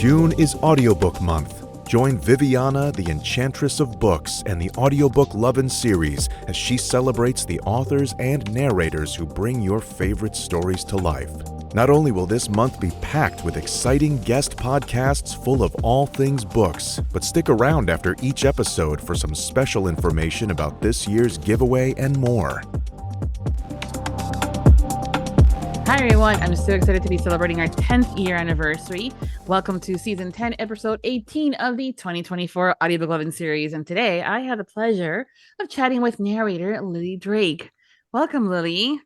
June is Audiobook Month. Join Viviana, the Enchantress of Books, and the Audiobook Lovin Series as she celebrates the authors and narrators who bring your favorite stories to life. Not only will this month be packed with exciting guest podcasts full of all things books, but stick around after each episode for some special information about this year's giveaway and more. Hi everyone, I'm so excited to be celebrating our 10th year anniversary. Welcome to season 10, episode 18 of the 2024 Audiobook Lovin Series. And today I have the pleasure of chatting with narrator Lilly Drake. Welcome, Lilly.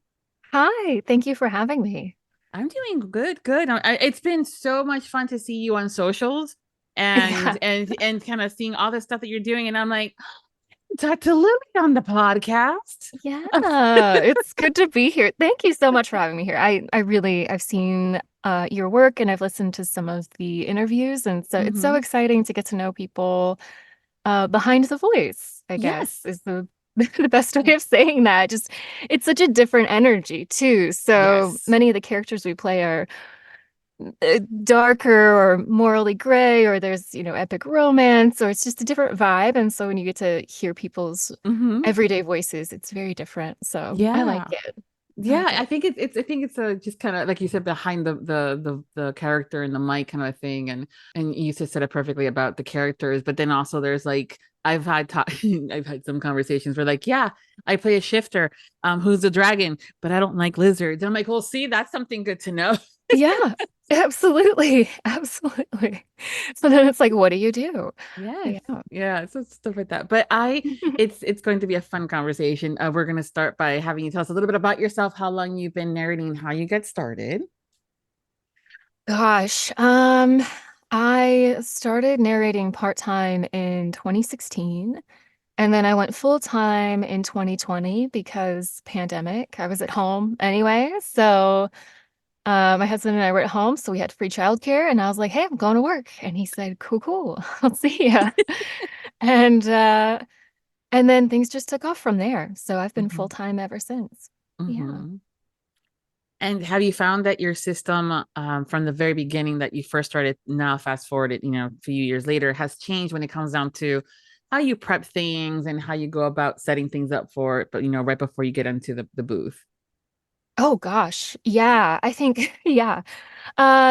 Hi, thank you for having me. I'm doing good. It's been so much fun to see you on socials and kind of seeing all the stuff that you're doing. And I'm like, talk to Lilly on the podcast. Yeah, it's good to be here. Thank you so much for having me here. I've seen your work and I've listened to some of the interviews, and so it's so exciting to get to know people behind the voice, I guess, is the best way of saying that. Just it's such a different energy too. So many of the characters we play are darker or morally gray, or there's epic romance, or it's just a different vibe. And so when you get to hear people's everyday voices, it's very different. So I like it. I think it's a just kind of like you said, behind the character and the mic kind of thing, and you just said it perfectly about the characters. But then also there's like I've had some conversations where like, yeah, I play a shifter who's a dragon, but I don't like lizards. And I'm like, well, see, that's something good to know. Yeah, absolutely. So then it's like, what do you do? Yeah, so stuff like that. But it's going to be a fun conversation. We're going to start by having you tell us a little bit about yourself, how long you've been narrating, how you get started. Gosh, I started narrating part-time in 2016, and then I went full-time in 2020 because pandemic. I was at home anyway, so my husband and I were at home, so we had free childcare, and I was like, "Hey, I'm going to work," and he said, "Cool, I'll see ya." And then things just took off from there. So I've been full-time ever since. Yeah. And have you found that your system from the very beginning that you first started, now fast forwarded, a few years later, has changed when it comes down to how you prep things and how you go about setting things up for it, but right before you get into the booth? Oh gosh. Yeah, I think yeah.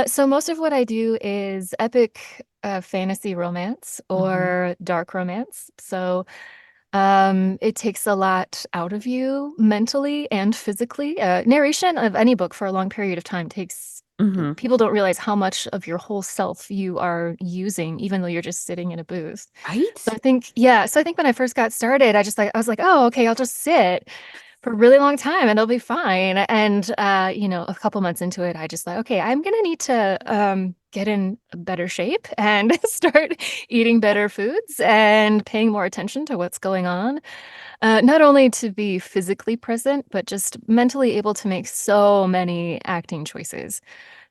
So most of what I do is epic fantasy romance or dark romance. So it takes a lot out of you mentally and physically. Narration of any book for a long period of time takes people don't realize how much of your whole self you are using, even though you're just sitting in a booth. Right. So I think when I first got started, I was like, oh, okay, I'll just sit for a really long time and it'll be fine. And a couple months into it, I just like, okay, I'm gonna need to get in better shape and start eating better foods and paying more attention to what's going on. Not only to be physically present, but just mentally able to make so many acting choices.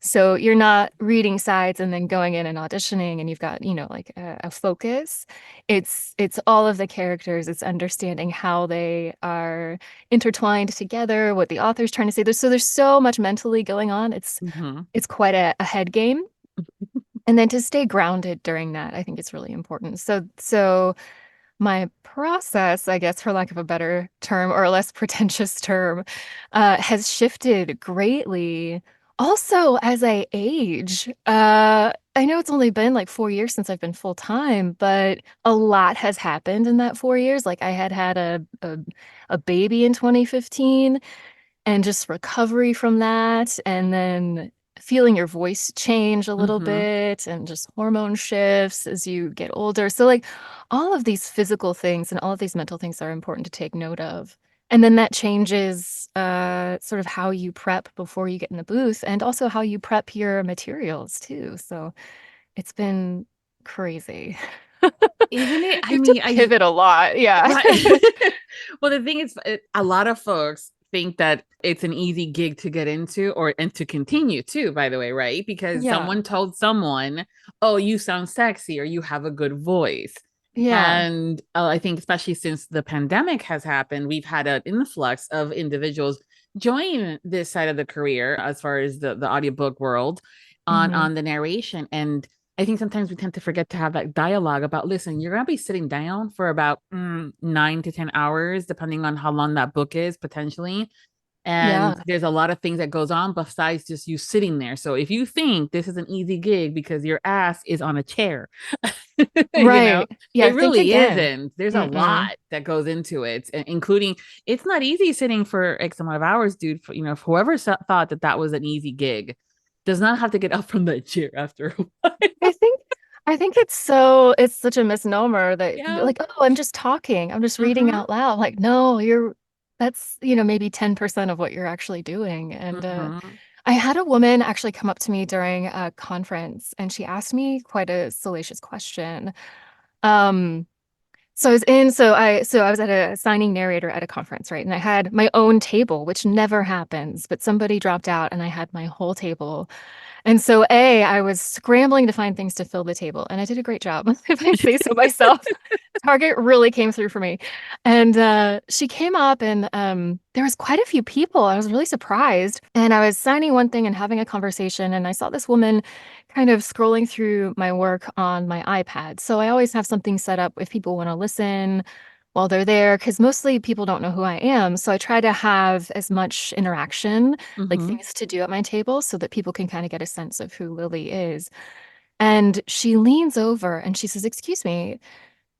So you're not reading sides and then going in and auditioning and you've got, like a focus. It's all of the characters. It's understanding how they are intertwined together, what the author's trying to say. There's so much mentally going on. It's quite a head game. And then to stay grounded during that, I think it's really important. So my process, I guess, for lack of a better term or a less pretentious term, has shifted greatly. Also, as I age, I know it's only been like 4 years since I've been full time, but a lot has happened in that 4 years. Like I had a baby in 2015, and just recovery from that, and then feeling your voice change a little bit, and just hormone shifts as you get older. So like all of these physical things and all of these mental things are important to take note of. And then that changes sort of how you prep before you get in the booth, and also how you prep your materials too. So it's been crazy. Isn't it? I mean, I pivot a lot. Yeah. Well, the thing is, a lot of folks think that it's an easy gig to get into and to continue too, by the way, right? Because someone told someone, oh, you sound sexy or you have a good voice. Yeah. And I think especially since the pandemic has happened, we've had an influx of individuals join this side of the career as far as the audiobook world on the narration. And I think sometimes we tend to forget to have that dialogue about, listen, you're going to be sitting down for about 9 to 10 hours, depending on how long that book is potentially. And Yeah. there's a lot of things that goes on besides just you sitting there. So if you think this is an easy gig because your ass is on a chair, Right. Yeah. it Think really again. isn't. There's a Mm-mm. lot that goes into it, including it's not easy sitting for X amount of hours, dude. For, whoever thought that that was an easy gig does not have to get up from that chair after a while. I think it's such a misnomer that Yeah. like, oh, I'm just talking. I'm just reading Mm-hmm. out loud. Like, no, that's, maybe 10% of what you're actually doing. And Mm-hmm. I had a woman actually come up to me during a conference and she asked me quite a salacious question. Um, so I was at a signing narrator at a conference, right? And I had my own table, which never happens, but somebody dropped out and I had my whole table. And so, I was scrambling to find things to fill the table, and I did a great job, if I say so myself. Target really came through for me. And she came up, and there was quite a few people. I was really surprised. And I was signing one thing and having a conversation, and I saw this woman kind of scrolling through my work on my iPad. So I always have something set up if people want to listen while they're there, because mostly people don't know who I am. So I try to have as much interaction, like Mm-hmm. things to do at my table, so that people can kind of get a sense of who Lily is. And she leans over and she says, "Excuse me,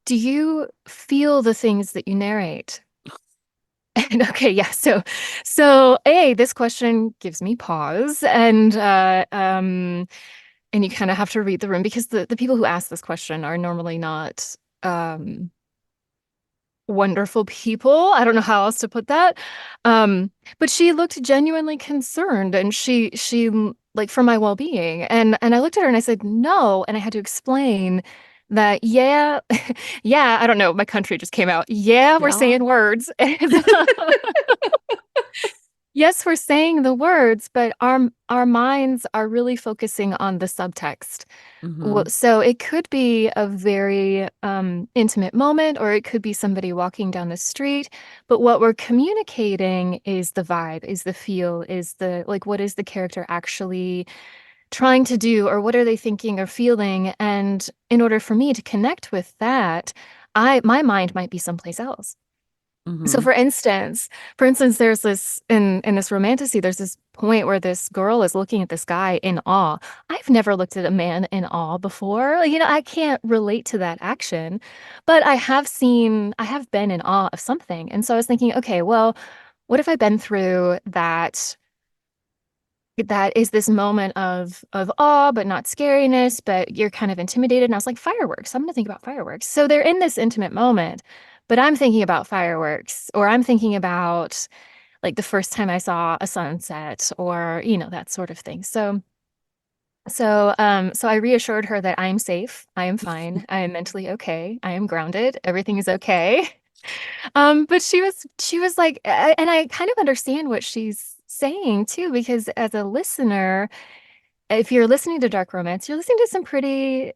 do you feel the things that you narrate?" And okay, yeah. So this question gives me pause, and you kind of have to read the room because the people who ask this question are normally not um wonderful people. I don't know how else to put that. Um, but she looked genuinely concerned and like for my well-being. And I looked at her and I said, "No." And I had to explain that, yeah, yeah, I don't know, my country just came out. Yeah, we're Yeah. saying words. Yes, we're saying the words, but our minds are really focusing on the subtext. Well, Mm-hmm. so it could be a very intimate moment, or it could be somebody walking down the street. But what we're communicating is the vibe, is the feel, is the like, what is the character actually trying to do, or what are they thinking or feeling? And in order for me to connect with that, my mind might be someplace else. So Mm-hmm. for instance, there's this in this romantasy, there's this point where this girl is looking at this guy in awe. I've never looked at a man in awe before. I can't relate to that action, but I have been in awe of something. And so I was thinking, okay, well, what if I've been through that is this moment of awe, but not scariness, but you're kind of intimidated. And I was like, fireworks. I'm gonna think about fireworks. So they're in this intimate moment, but I'm thinking about fireworks, or I'm thinking about like the first time I saw a sunset, or that sort of thing. So I reassured her that I'm safe, I am fine, I am mentally okay, I am grounded, everything is okay. But she was like, and I kind of understand what she's saying too, because as a listener, if you're listening to dark romance, you're listening to some pretty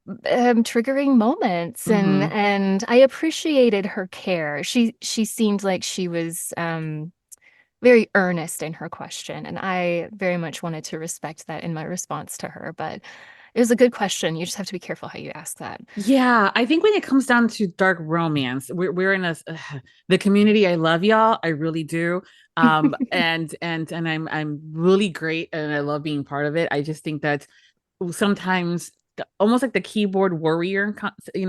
triggering moments, and Mm-hmm. and I appreciated her care. She seemed like she was very earnest in her question, and I very much wanted to respect that in my response to her. But it was a good question. You just have to be careful how you ask that. Yeah, I think when it comes down to dark romance, we're in the community. I love y'all, I really do. And I'm really great, and I love being part of it. I just think that sometimes almost like the keyboard warrior,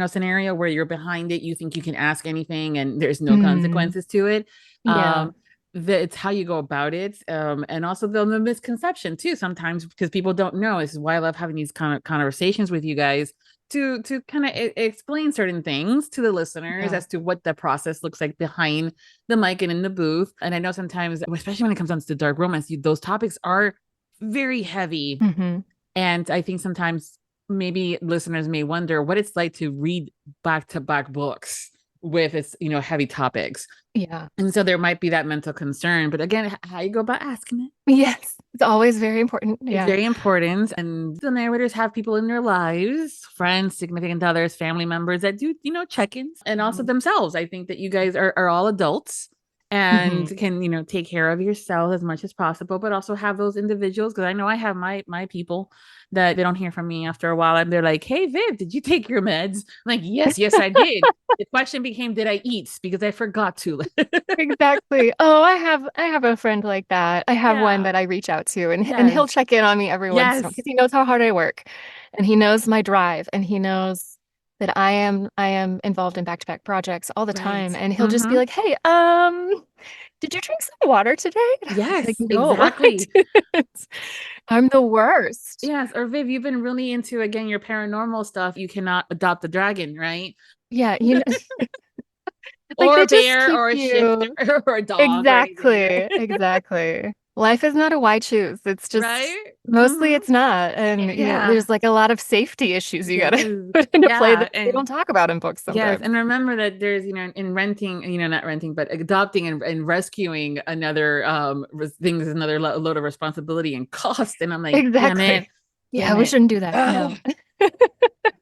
scenario where you're behind it, you think you can ask anything, and there's no Mm, consequences to it. yeah. It's how you go about it, and also the misconception too sometimes, because people don't know. This is why I love having these kind of conversations with you guys to kind of explain certain things to the listeners Yeah. as to what the process looks like behind the mic and in the booth. And I know sometimes, especially when it comes down to dark romance, those topics are very heavy. Hmm. And I think sometimes maybe listeners may wonder what it's like to read back to back books with its, heavy topics. Yeah. And so there might be that mental concern. But again, how you go about asking it Yes. It's always very important. is Yeah. very important. And the narrators have people in their lives, friends, significant others, family members that do, check ins, and also Mhm. themselves. I think that you guys are all adults and can, you know, take care of yourself as much as possible, but also have those individuals. Because I know I have my people that they don't hear from me after a while, and they're like, "Hey Viv, did you take your meds?" I'm like, yes I did. The question became, did I eat? Because I forgot to. Exactly. Oh, I have a friend like that. I have one Yeah. that I reach out to, and he'll Yes. check in on me every once in a while Yes. because he knows how hard I work, and he knows my drive, and he knows that I am involved in back-to-back projects all the Right. time, and he'll just be like, "Hey, did you drink some water today?" And I'm like, Yes, "No, I exactly. didn't." I'm the worst. Yes. Or Viv, you've been really into, again, your paranormal stuff. You cannot adopt a dragon, right? Yeah, like Or they a just bear keep or a shifter you. or a dog or anything, Exactly, right? exactly. Life is not a why choose. It's just Right? mostly it's not. And Yeah. there's like a lot of safety issues you gotta Yes. put into play Yeah. that they don't talk about in books Yes, sometimes. and remember that there's, you know, in renting, you know, not renting, but adopting and rescuing another thing is another load of responsibility and cost. And I'm like, Exactly. Yeah, damn we it. shouldn't do that. Ugh. No.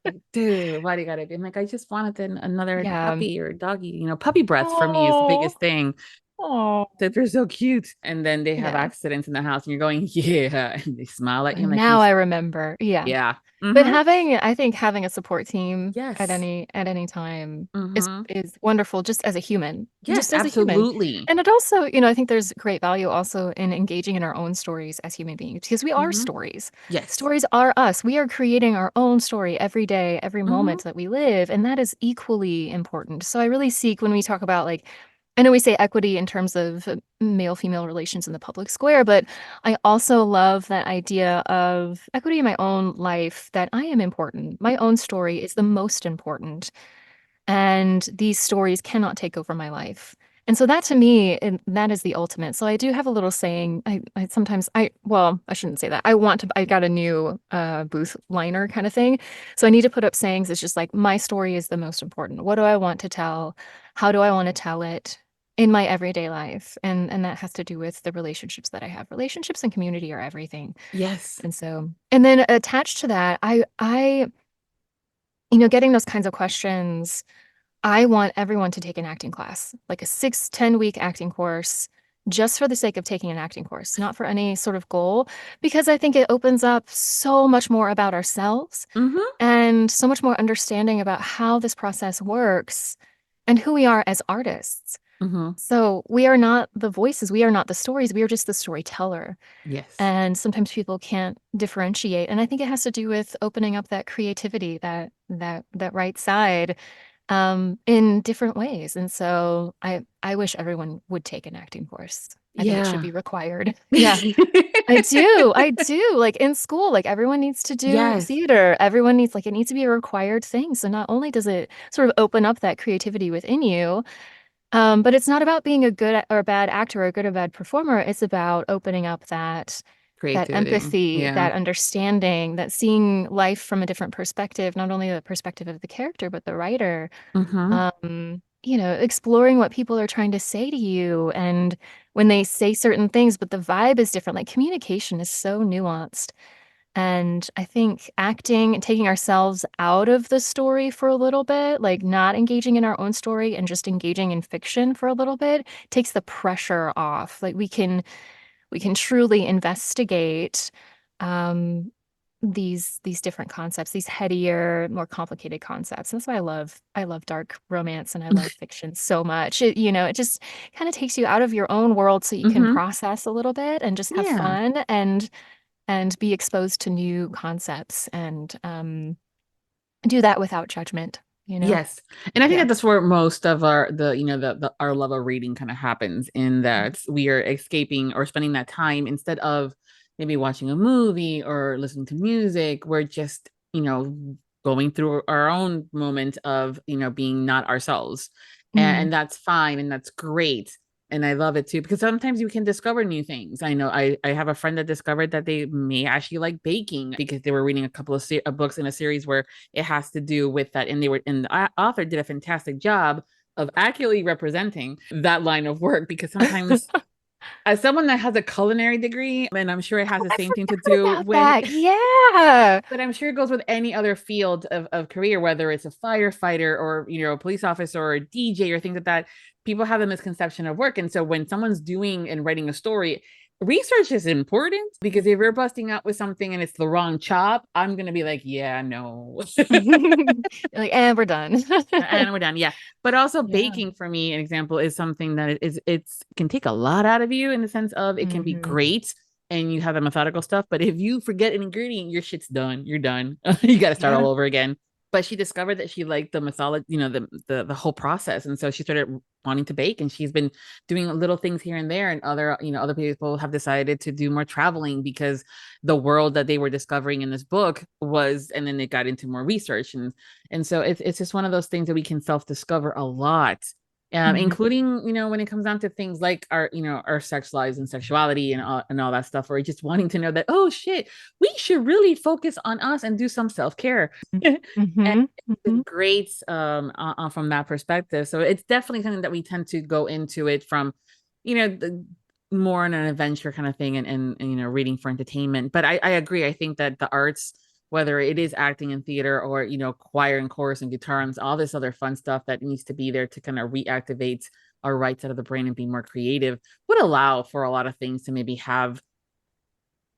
Like, dude, why do you gotta be? I'm like, I just wanted another Yeah. puppy or doggy. You know, puppy breath for me is the Oh, biggest thing. oh. That they're so cute. And then they have Yeah. accidents in the house and you're going, yeah. And they smile at you. I'm like, Now I remember. Yeah. yeah. But Mm-hmm. I think having a support team Yes. at any time Mm-hmm. is wonderful Yes, just as a human. absolutely. And it also, I think there's great value also in engaging in our own stories as human beings because we are Mm-hmm. stories. Yes. Stories are us. We are creating our own story every day, every Mm-hmm. moment that we live, and that is equally important. So I really seek when we talk about like I know we say equity in terms of male-female relations in the public square, but I also love that idea of equity in my own life, that I am important. My own story is the most important, and these stories cannot take over my life. And so that to me, that is the ultimate. So I do have a little saying. I sometimes well, I shouldn't say that. I got a new booth liner kind of thing. So I need to put up sayings. It's just like my story is the most important. What do I want to tell? How do I want to tell it in my everyday life? And that has to do with the relationships that I have. Relationships and community are everything. Yes. And so, and then attached to that, I getting those kinds of questions, I want everyone to take an acting class, like a 6-10 week acting course, just for the sake of taking an acting course, not for any sort of goal, because I think it opens up so much more about ourselves Mm-hmm. and so much more understanding about how this process works and who we are as artists. Mm-hmm. So we are not the voices, we are not the stories, we are just the storyteller. Yes. And sometimes people can't differentiate. And I think it has to do with opening up that creativity, that right side, in different ways. And so I wish everyone would take an acting course. I think it should Yeah. be required. Yeah, I do. I do. Like in school, like everyone needs to do Yes. theater. Everyone needs, like, it needs to be a required thing. So not only does it sort of open up that creativity within you, but it's not about being a good or a bad actor or a good or bad performer. It's about opening up that Creativity. empathy, Yeah. that understanding, that seeing life from a different perspective, not only the perspective of the character, but the writer. Mm-hmm. Exploring what people are trying to say to you and when they say certain things, but the vibe is different. Like communication is so nuanced. And I think acting and taking ourselves out of the story for a little bit, like not engaging in our own story and just engaging in fiction for a little bit, takes the pressure off. Like we can truly investigate um, these different concepts, these headier, more complicated concepts. That's why I love dark romance and I love fiction so much. It just kind of takes you out of your own world so you can Mm-hmm. process a little bit and just have Yeah. fun and be exposed to new concepts and do that without judgment, you know? Yes. And I think Yeah. that that's where most of our love of reading kind of happens, in Mhm. that we are escaping or spending that time instead of maybe watching a movie or listening to music. We're just, going through our own moment of, being not ourselves. Mm. And that's fine and that's great. And I love it too, because sometimes you can discover new things. I know I have a friend that discovered that they may actually like baking because they were reading a couple of books in a series where it has to do with that. And the author did a fantastic job of accurately representing that line of work, because sometimes As someone that has a culinary degree, and I'm sure it has the I same thing to forgot do about with, that. Yeah. but I'm sure it goes with any other field of career, whether it's a firefighter or, a police officer or a DJ or things like that. People have a misconception of work. And so when someone's doing and writing a story, research is important, because if you're busting out with something and it's the wrong chop, I'm going to be like, yeah, no. Like, and we're done. And we're done. Yeah. But also Yeah. baking, for me, an example, is something that it's can take a lot out of you, in the sense of it can be Mhm. great and you have the methodical stuff, but if you forget an ingredient, your shit's done. You're done. You got to start all Yeah. over again. But she discovered that she liked the mythology, the whole process, and so she started wanting to bake, and she's been doing little things here and there. And other people have decided to do more traveling, because the world that they were discovering in this book was, and then they got into more research, and so it's just one of those things that we can self-discover a lot, Mhm. including, when it comes down to things like our sex lives and sexuality and all that stuff, or just wanting to know that, oh shit, we should really focus on us and do some self-care. And Mhm. it's been Mhm. great, from that perspective. So it's definitely something that we tend to go into it from, the more in an adventure kind of thing, and reading for entertainment. But I agree. I think that the arts, whether it is acting and theater, or choir and chorus and guitar and all this other fun stuff that needs to be there to kind of reactivate our right side of the brain and be more creative, would allow for a lot of things to maybe have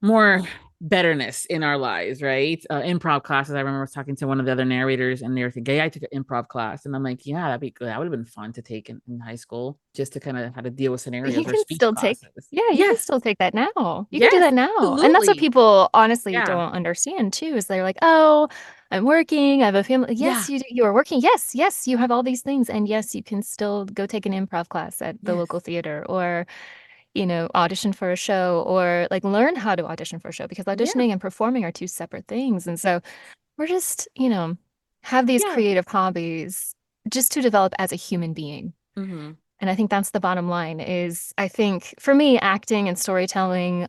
more betterness in our lives, right? Improv classes. I remember I was talking to one of the other narrators, and they were thinking, "Yeah, I took an improv class," and I'm like, "Yeah, that'd be good. That would have been fun to take in high school, just to kind of how to deal with You scenarios, or can speech still take, classes." yeah, you can Yes, still take that now. You can do yes, that now. And that's what absolutely. people honestly Yeah, don't understand too, is they're like, "Oh, I'm working, I have a family." yeah, Yes, you are working. Yes, yes, you have all these things. And yes, you can still go take an improv class at the yes, local theater, or, audition for a show, or like learn how to audition for a show, because yeah, auditioning and performing are two separate things. And so we're just, have these yeah. creative hobbies just to develop as a human being. Mm-hmm. And I think that's the bottom line. Is I think for me, acting and storytelling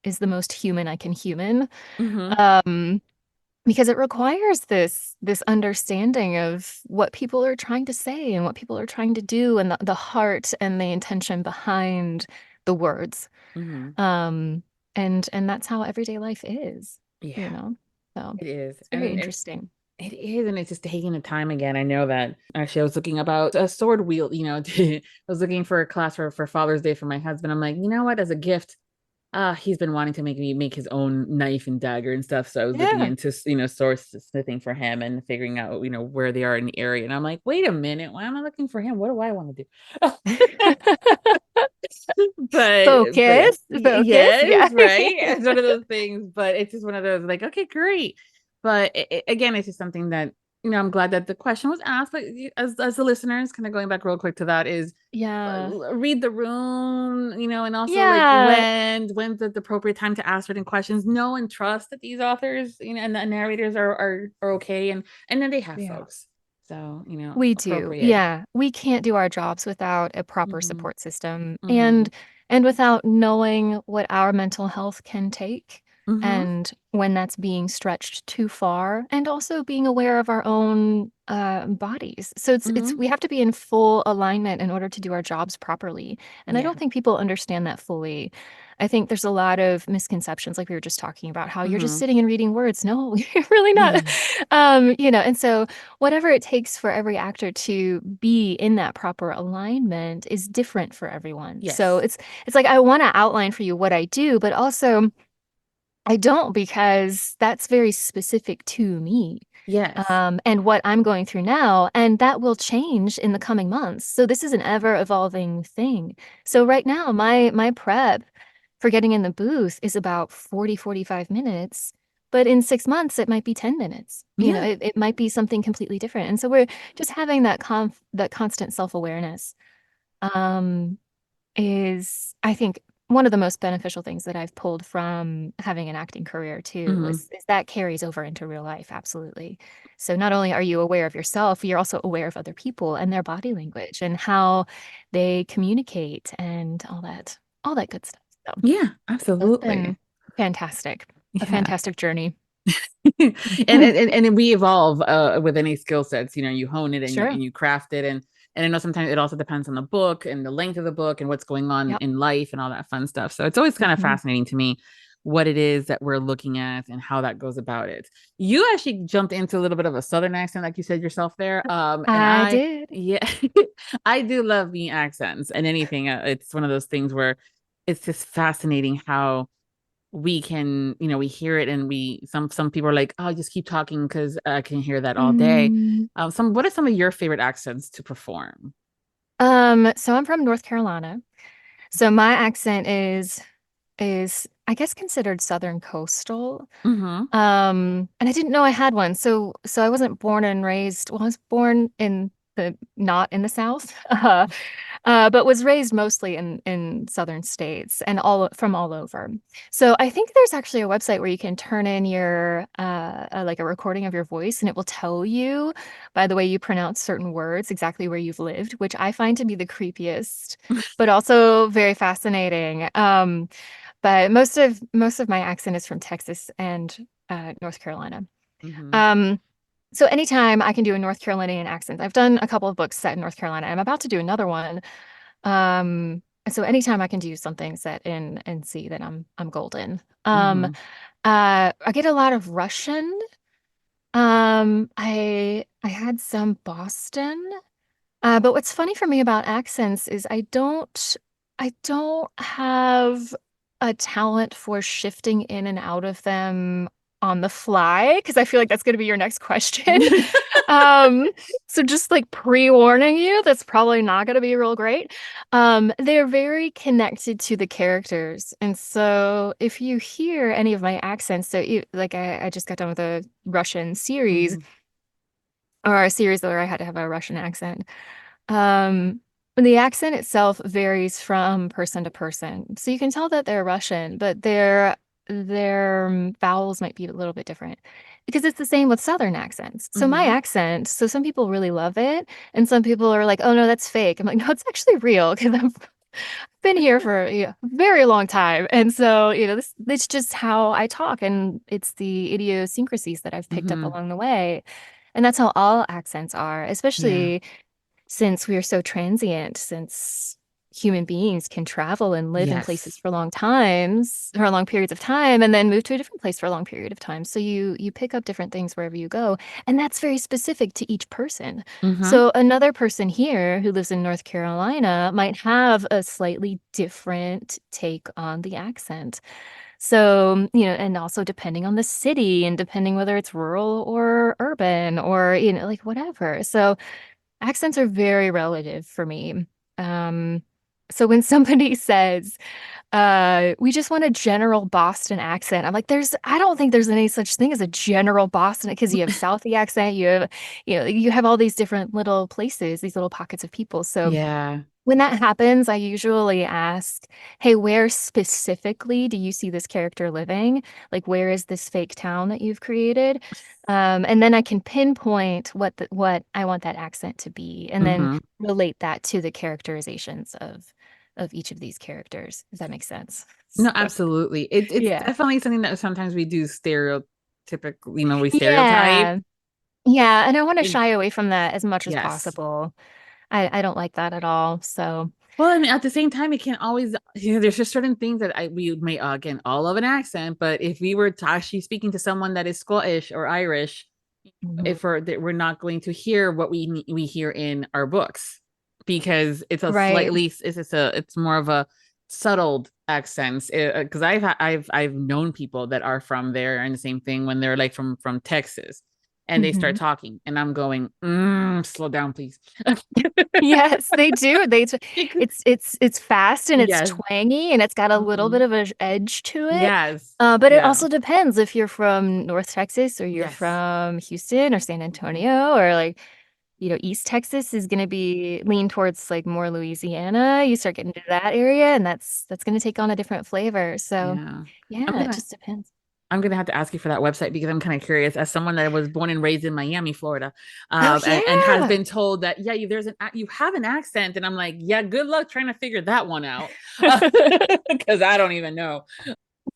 is the most human I can human, Mm-hmm. um, because it requires this understanding of what people are trying to say and what people are trying to do, and the heart and the intention behind the words. Mm-hmm. Um, and that's how everyday life is, you Yeah, know. So it is. it's very And interesting. it is, and it's just taking the time again. I know that actually I was looking about a sword wheel, I was looking for a class for Father's Day for my husband. I'm like, you know what, as a gift, he's been wanting to make me make his own knife and dagger and stuff. So I was looking Yeah. into, sword smithing for him, and figuring out, where they are in the area. And I'm like, wait a minute, why am I looking for him? What do I want to do? But Focus, focus. Yeah. yes, right. It's one of those things, but it's just one of those, like, okay, great. But again, it's just something that, I'm glad that the question was asked. But as the listeners, kind of going back real quick to that, is Yeah. read the room, and also, like, Yeah. when's the appropriate time to ask certain questions. Know and trust that these authors, and the narrators are okay, and then they have Yeah. folks, so, We do. appropriate. Yeah. We can't do our jobs without a proper Mm-hmm. support system, Mm-hmm. and without knowing what our mental health can take, Mm-hmm. and when that's being stretched too far, and also being aware of our own bodies. So it's Mm-hmm. we have to be in full alignment in order to do our jobs properly. And I Yeah. don't think people understand that fully. I think there's a lot of misconceptions, like we were just talking about, how you're just Mm-hmm. sitting and reading words. No, you're really not. And so whatever it takes for every actor to be in that proper alignment is different for everyone. So Yes. it's like I want to outline for you what I do, but also I don't, because that's very specific to me. Yes. And what I'm going through now, and that will change in the coming months. So this is an ever evolving thing. So right now, my prep for getting in the booth is about 40-45 minutes, but in 6 months it might be 10 minutes. Yeah. It might be something completely different. And so we're just having that constant self-awareness, um, is, I think, one of the most beneficial things that I've pulled from having an acting career too, Mm-hmm. is that carries over into real life. Absolutely. So not only are you aware of yourself, you're also aware of other people and their body language and how they communicate and all that good stuff. So Yeah, it's absolutely. been fantastic, a Yeah. fantastic journey. And we evolve with any skill sets. You hone it, and you Sure. craft it, and And I know sometimes it also depends on the book and the length of the book and what's going on Yep. in life and all that fun stuff. So it's always kind of fascinating to me what it is that we're looking at and how that goes about it. You actually jumped into a little bit of a Southern accent, like you said yourself there. And I did. yeah, I do love the accents and anything. It's one of those things where it's just fascinating how we can, we hear it and some people are like, oh, just keep talking because I can hear that all day. Mm. What are some of your favorite accents to perform? So I'm from North Carolina. So my accent is I guess considered Southern coastal. Mm-hmm. And I didn't know I had one. So I wasn't born and raised, well, I was born in the not in the South. But was raised mostly in southern states and all over. So I think there's actually a website where you can turn in your like a recording of your voice, and it will tell you by the way you pronounce certain words exactly where you've lived, which I find to be the creepiest, but also very fascinating. But most of my accent is from Texas and North Carolina. Mm-hmm. So anytime I can do a North Carolinian accent, I've done a couple of books set in North Carolina. I'm about to do another one. So anytime I can do something set in NC, then I'm golden. Mm-hmm. I get a lot of Russian. I had some Boston. But what's funny for me about accents is I don't have a talent for shifting in and out of them on the fly because I feel like that's going to be your next question. Um, so just like pre-warning you, that's probably not going to be real great. They're very connected to the characters. And so if you hear any of my accents, like I just got done with a Russian series Mm-hmm. or a series where I had to have a Russian accent. Um, the accent itself varies from person to person. So you can tell that they're Russian, but their vowels might be a little bit different because it's the same with Southern accents. So my Mm-hmm. accent, so some people really love it, and some people are like, "Oh no, that's fake." I'm like, "No, it's actually real because I've been here for a very long time." And so, it's just how I talk, and it's the idiosyncrasies that I've picked up Mm-hmm. along the way. And that's how all accents are, Yeah. especially since we are so transient, since human beings can travel and live in places Yes. for long times or long periods of time and then move to a different place for a long period of time. So you pick up different things wherever you go. And that's very specific to each person. Mm-hmm. So another person here who lives in North Carolina might have a slightly different take on the accent. So, and also depending on the city and depending whether it's rural or urban or, like whatever. So accents are very relative for me. Um, so when somebody says, we just want a general Boston accent, I'm like, I don't think there's any such thing as a general Boston because you have Southie accent, you have all these different little places, these little pockets of people. So Yeah. when that happens, I usually ask, hey, where specifically do you see this character living? Like, where is this fake town that you've created? And then I can pinpoint what I want that accent to be, and then Mm-hmm. relate that to the characterizations of each of these characters. Does that make sense? No, So, absolutely. It's yeah. definitely something that sometimes we do stereotypical, we stereotype. Yeah. Yeah. And I want to And shy away from that as much as yes. possible. I don't like that at all. So, Well, I mean, at the same time, it can't always, there's just certain things that we may, again, all of an accent, but if we were actually speaking to someone that is Scottish or Irish, mhm. if we're not going to hear what we hear in our books because it's a Right. slightly, it's more of a subtle accent. Because I've known people that are from there and the same thing when they're like from Texas and they start Mhm. talking and I'm going, slow down, please. Yes, they do. It's fast and it's Yes. twangy and it's got a little bit Mhm. of a edge to it. Yes. But it Yeah. also depends if you're from North Texas or you're Yes. from Houston or San Mhm. Antonio or like, East Texas is going to be lean towards like more Louisiana. You start getting to that area and that's going to take on a different flavor. So, Yeah. I'm yeah, it gonna just depends. I'm gonna have to ask you for that website because I'm kind of curious. As someone that was born and raised in Miami, Florida, Oh and has yeah. been told that you have an accent, and I'm like, yeah, good luck trying to figure that one out because I don't even know.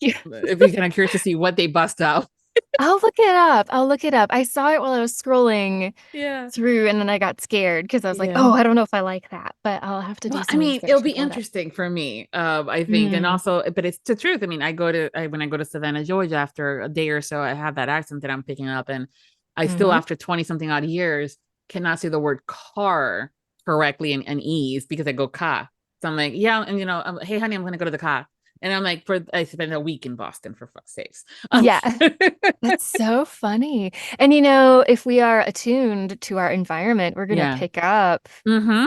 Yeah. If you're kind of curious to see what they bust out. I'll look it up. I'll look it up. I saw it while I was scrolling Yeah. through, and then I got scared because I was like, Yeah. oh, I don't know if I like that, but I'll have to do Well, I some mean, it'll research be and pull it up. interesting for me, I think, and Mm, also, but it's the truth. I mean, when I go to Savannah, Georgia, after a day or so, I have that accent that I'm picking up, and I still, hmm after 20 something odd years, cannot say the word car correctly and ease because I go ka. So I'm like, yeah, and hey, honey, I'm gonna go to the ka, and I'm like, I spent a week in Boston for fuck's sakes. Yeah, that's so funny. And if we are attuned to our environment, Yeah.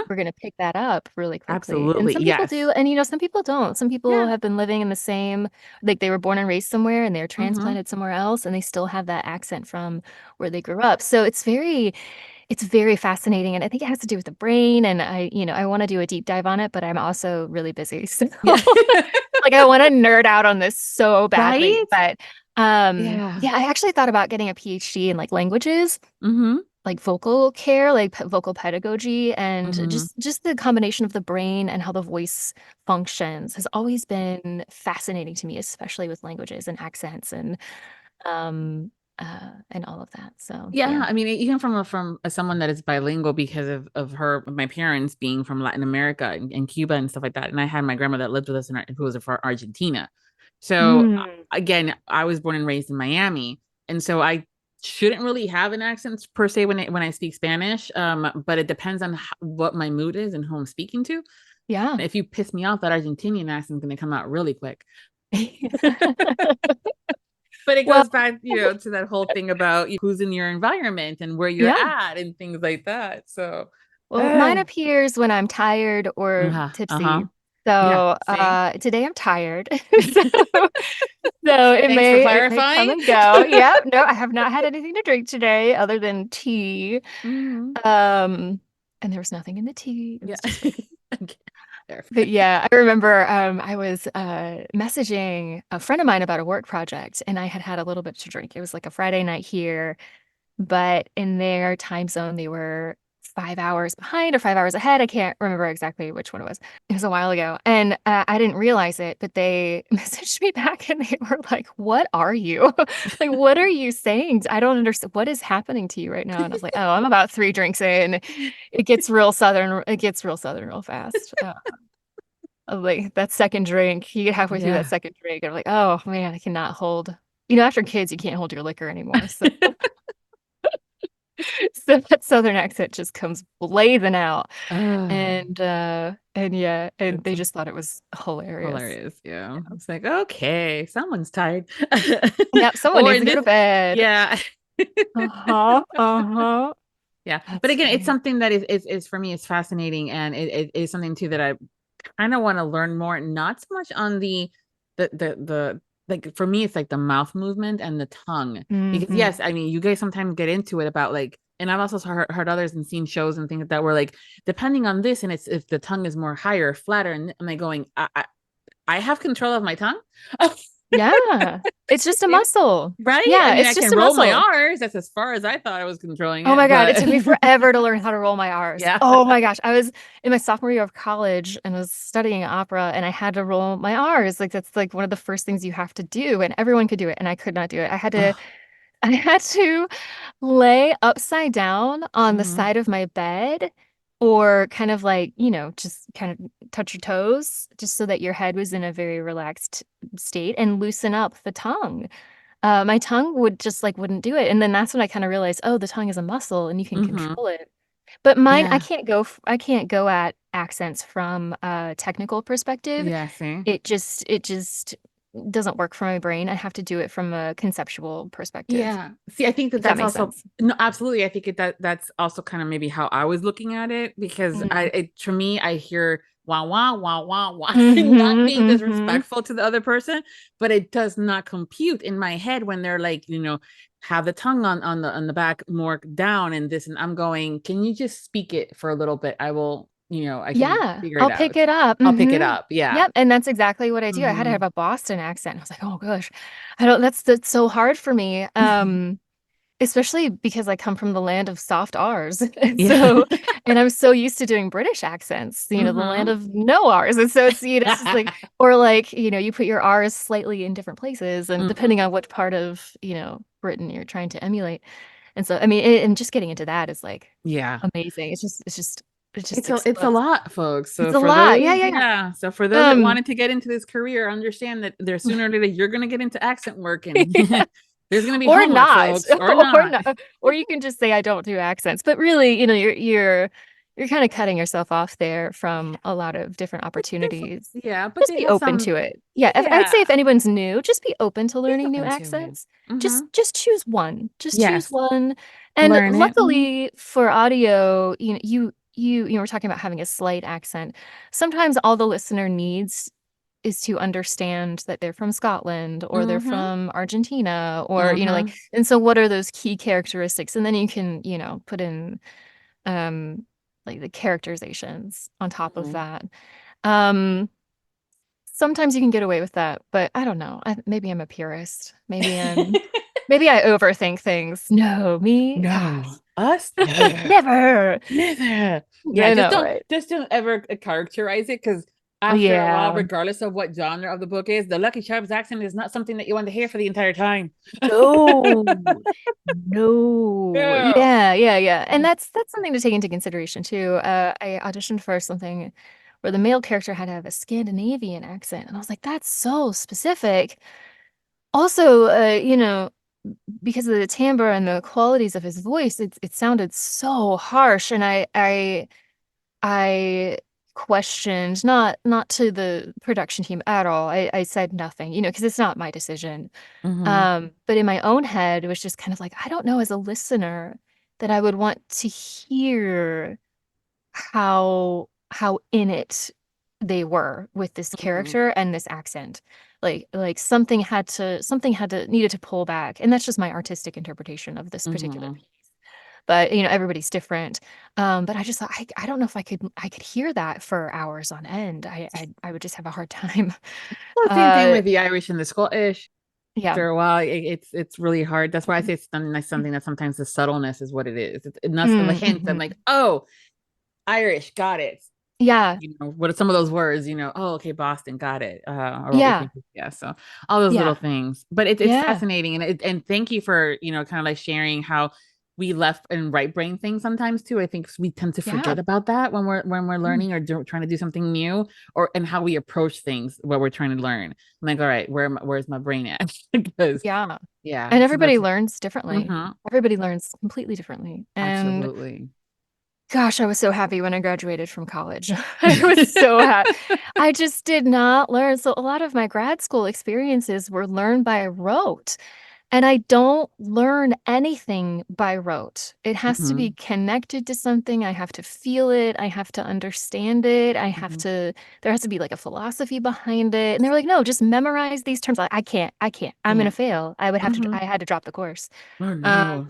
we're gonna pick that up really quickly. And Absolutely. some people Yes. do, and some people don't. Some people Yeah. have been living in the same, like they were born and raised somewhere and they're Mm-hmm. transplanted somewhere else and they still have that accent from where they grew up. So it's very fascinating. And I think it has to do with the brain. And I want to do a deep dive on it, but I'm also really busy. So Yeah. like I want to nerd out on this so badly. Right? But Yeah. yeah, I actually thought about getting a PhD in like languages, Mm-hmm. like vocal care, like vocal pedagogy, and Mm-hmm. just the combination of the brain and how the voice functions has always been fascinating to me, especially with languages and accents um and all of that. So Yeah, yeah. I mean, even from someone that is bilingual because of my parents being from Latin America and Cuba and stuff like that, and I had my grandma that lived with us who was from Argentina. So Mm, again, I was born and raised in Miami, and so I shouldn't really have an accent per se when I speak Spanish. But it depends on what my mood is and who I'm speaking to. yeah. If you piss me off, that Argentinian accent is going to come out really quick. But it Well, goes back, to that whole thing about who's in your environment and where you're yeah. at and things like that. So, Well, mine uh, appears when I'm tired or uh-huh, uh-huh. tipsy. Yeah, So, see? today I'm tired. So it Thanks for may come clarifying. and go. Yeah, no, I have not had anything to drink today other than tea. Hmm. Um, and there was nothing in the tea. It Yeah. was just rain. Okay. But yeah, I remember I was messaging a friend of mine about a work project, and I had had a little bit to drink. It was like a Friday night here, but in their time zone, they were 5 hours behind or 5 hours ahead. I can't remember exactly which one it was. It was a while ago. And I didn't realize it, but they messaged me back and they were like, what are you? Like, what are you saying? I don't understand. What is happening to you right now? And I was like, oh, I'm about 3 drinks in. It gets real southern. It gets real southern real fast. Like that second drink, you get halfway through that Yeah. second drink, and I'm like, oh man, I cannot hold. After kids, you can't hold your liquor anymore. So so that southern accent just comes blazing out. Ah, And yeah, and that's they so just thought it was hilarious. hilarious. Yeah. It's like, okay, someone's tired. Yep, someone Or needs in to go this, to bed. yeah. Uh-huh. Uh-huh. Yeah. But That's again, it's funny. something that is for me, it's fascinating. And it is something too that I kind of want to learn more, not so much on the like for me, it's like the mouth movement and the tongue. Because Hmm. yes, I mean, you guys sometimes get into it about like, and I've also heard others and seen shows and things like that were like, depending on this, and it's if the tongue is more higher, flatter, and am I going, I have control of my tongue. Yeah. It's just a muscle. Right? I Yeah, mean, it's I just can a roll my muscle. R's. That's as far as I thought I was controlling Oh my it, God, it but took me forever to learn how to roll my R's. yeah. Oh my gosh. I was in my sophomore year of college and was studying opera and I had to roll my R's. Like that's like one of the first things you have to do and everyone could do it and I could not do it. I had to Oh, I had to lay upside down on the mhm, side of my bed or kind of like, just kind of touch your toes just so that your head was in a very relaxed state and loosen up the tongue. My tongue would just like wouldn't do it. And then that's when I kind of realized, oh, the tongue is a muscle and you can mhm. control it. But mine, I Yeah. can't go I can't go at accents from a technical perspective. Yeah, see. It just doesn't work for my brain. I have to do it from a conceptual perspective, Yeah. See, I think that if that that's makes also sense. no, absolutely. I think that's also kind of maybe how I was looking at it because Mm. for me, I hear wah wah wah wah wah, not Mhm, being mhm. disrespectful to the other person, but it does not compute in my head when they're like, have the tongue on the back more down and this, and I'm going, can you just speak it for a little bit? I will, I can Yeah, figure it I'll pick out. it up. I'll pick it Mhm. up. Yeah. Yep, and that's exactly what I do. I had to have Hmm. a Boston accent. I was like, "Oh gosh, I don't that's so hard for me." especially because I come from the land of soft R's. And Yeah. so, and I'm so used to doing British accents, the land of no R's. And so it's just like, or like, you put your R's slightly in different places and depending on what part of, Britain you're trying to emulate. And so, I mean, and just getting into that is like Yeah. amazing. It just It's a explodes. lot, folks. So It's a for lot. those, Yeah, yeah, yeah. So for those that wanted to get into this career, understand that there's sooner or later you're gonna get into accent work and Yeah. there's gonna be Or homework, not, folks, or or not. not, or you can just say I don't do accents. But really, you're kind of cutting yourself off there from a lot of different opportunities. Yeah, but Just they be have open some. to it. Yeah, I'd say Yeah, if anyone's new, just be open to be learning new open to it. accents. Mm-hmm. Just choose one. Just choose Yes, one. And learn it. luckily for audio, you were talking about having a slight accent. Sometimes all the listener needs is to understand that they're from Scotland or they're Mm-hmm. from Argentina or Mm-hmm. and so what are those key characteristics, and then you can put in um like the characterizations on top of Mm-hmm. that. um Sometimes you can get away with that, but I don't know. Maybe I'm a purist. Maybe I overthink things. No, me, No, gosh, us never. never. Never. Yeah, I know, right? just don't ever characterize it because after a while, Yeah. regardless of what genre of the book is, the Lucky Charms accent is not something that you want to hear for the entire time. No. No. Yeah. Yeah, yeah, yeah. And that's something to take into consideration too. I auditioned for something where the male character had to have a Scandinavian accent, and I was like, that's so specific. Also, because of the timbre and the qualities of his voice, it sounded so harsh, and I questioned, not to the production team at all. I said nothing, because it's not my decision. Mm-hmm. But in my own head, it was just kind of like, I don't know as a listener that I would want to hear how in it they were with this Mm-hmm. character and this accent. Like something needed to pull back. And that's just my artistic interpretation of this particular Mm-hmm. piece. But everybody's different. But I just thought I don't know if I could hear that for hours on end. I would just have a hard time. Well, same thing Uh with the Irish and the Scottish. yeah. After a while, it's really hard. That's why I say it's something that sometimes the subtleness is what it is. It's not the hints. I'm Mm-hmm. like, oh, Irish, got it. Yeah. What are some of those words? Oh, okay, Boston, got it. Or what we Yeah. think. Yeah. So all those little Yeah. things, but it's Yeah. fascinating, and thank you for kind of like sharing how we left and right brain things sometimes too. I think we tend to Yeah. forget about that when we're Mm. learning or trying to do something new, and how we approach things while we're trying to learn. I'm like, all right, where's my brain at? Because Yeah. yeah, And so everybody that's learns differently. mhm, Everybody learns completely differently. And absolutely. gosh, I was so happy when I graduated from college. I was so happy. I just did not learn. So a lot of my grad school experiences were learned by rote. And I don't learn anything by rote. It has to be Mhm, connected to something. I have to feel it. I have to understand it. mhm, There has to be like a philosophy behind it. And they were like, no, just memorize these terms. I can't. I'm going yeah. to fail. Mhm. I had to drop the course. Oh no.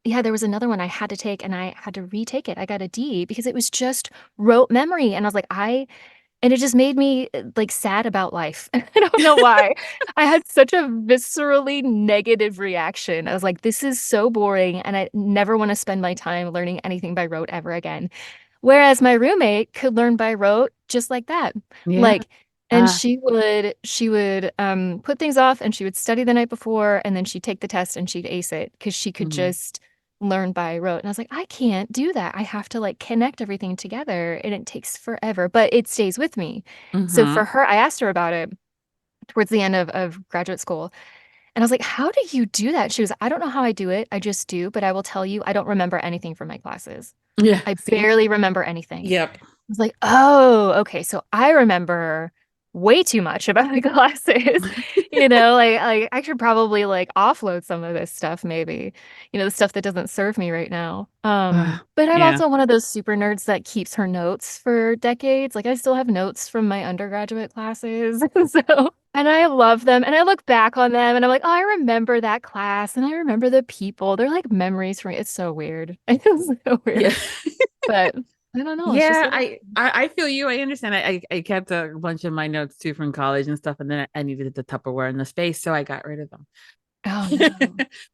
Yeah, there was another one I had to take and I had to retake it. I got a D because it was just rote memory. And I was like, and it just made me like sad about life. I don't know why. I had such a viscerally negative reaction. I was like, this is so boring. And I never want to spend my time learning anything by rote ever again. Whereas my roommate could learn by rote just like that. Yeah. Like, and Ah. she would put things off and she would study the night before and then she'd take the test and she'd ace it because she could Mhm, just learn by rote. And I was like, I can't do that. I have to like connect everything together and it takes forever, but it stays with me. So for mhm. her, I asked her about it towards the end of graduate school. And I was like, how do you do that? She was, I don't know how I do it. I just do, but I will tell you, I don't remember anything from my classes. Yeah. I See. barely remember anything. Yep. I was like, oh, okay. So I remember way too much about my classes. Like I should probably like offload some of this stuff, maybe, the stuff that doesn't serve me right now. But I'm Yeah. also one of those super nerds that keeps her notes for decades. Like I still have notes from my undergraduate classes. And I love them. And I look back on them and I'm like, oh, I remember that class and I remember the people. They're like memories for me. It's so weird. It's so Yeah. weird. But I don't know. It's just Yeah, what it I feel you. I understand. I kept a bunch of my notes too from college and stuff, and then I needed the Tupperware in the space, so I got rid of them. Oh no.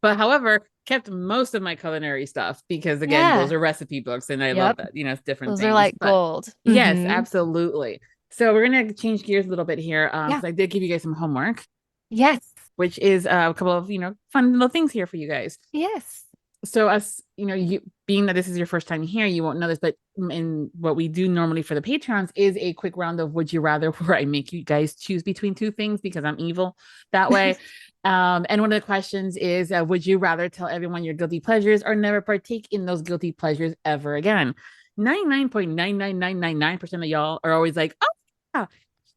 But however, kept most of my culinary stuff because again, those Yeah. are recipe books and I love Yep. that, it's different Those are things. like But gold. yes, Mm-hmm. absolutely. So we're gonna change gears a little bit here Yeah. because I did give you guys some homework, Yes. which is a couple of fun little things here for you guys. Yes. So us, you being that this is your first time here, you won't know this, but in what we do normally for the patrons is a quick round of would you rather, where I make you guys choose between two things because I'm evil that way. And one of the questions is, would you rather tell everyone your guilty pleasures or never partake in those guilty pleasures ever again? 99.99999% of y'all are always like, oh yeah,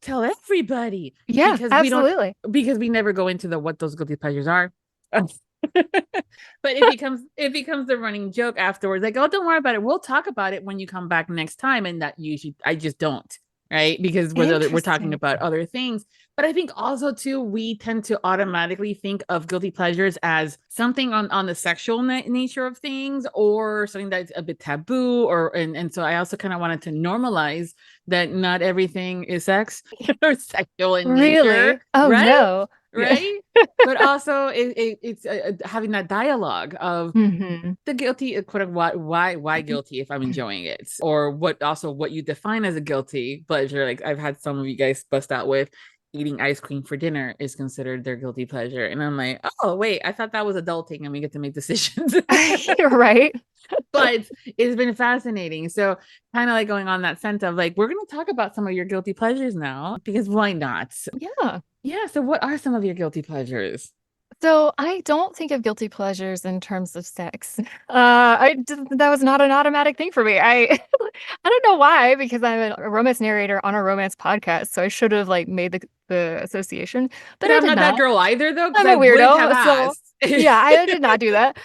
tell everybody Yeah, because absolutely. we never go into the what those guilty pleasures are. But it becomes the running joke afterwards, like, oh, don't worry about it, we'll talk about it when you come back next time. And that usually I just don't, right? Because we're talking Interesting. about other things. But I think also too, we tend to automatically think of guilty pleasures as something on the sexual nature of things, or something that's a bit taboo, and so I also kind of wanted to normalize that not everything is sex or sexual in nature, Really? Oh right? no. Yeah. Right. But also it's having that dialogue of Mm-hmm. the guilty, quote unquote, why guilty if I'm enjoying it, or what you define as a guilty pleasure. Like I've had some of you guys bust out with eating ice cream for dinner is considered their guilty pleasure, and I'm like, oh wait, I thought that was adulting and we get to make decisions. You're right. But it's been fascinating. So kind of like going on that sense of like, we're going to talk about some of your guilty pleasures now because why not? Yeah. Yeah. So what are some of your guilty pleasures? So I don't think of guilty pleasures in terms of sex. That was not an automatic thing for me. I don't know why, because I'm a romance narrator on a romance podcast, so I should have like made the association, but And I I'm did not that not. girl either, though, because I'm I a would have weirdo, so asked. yeah, I did not do that.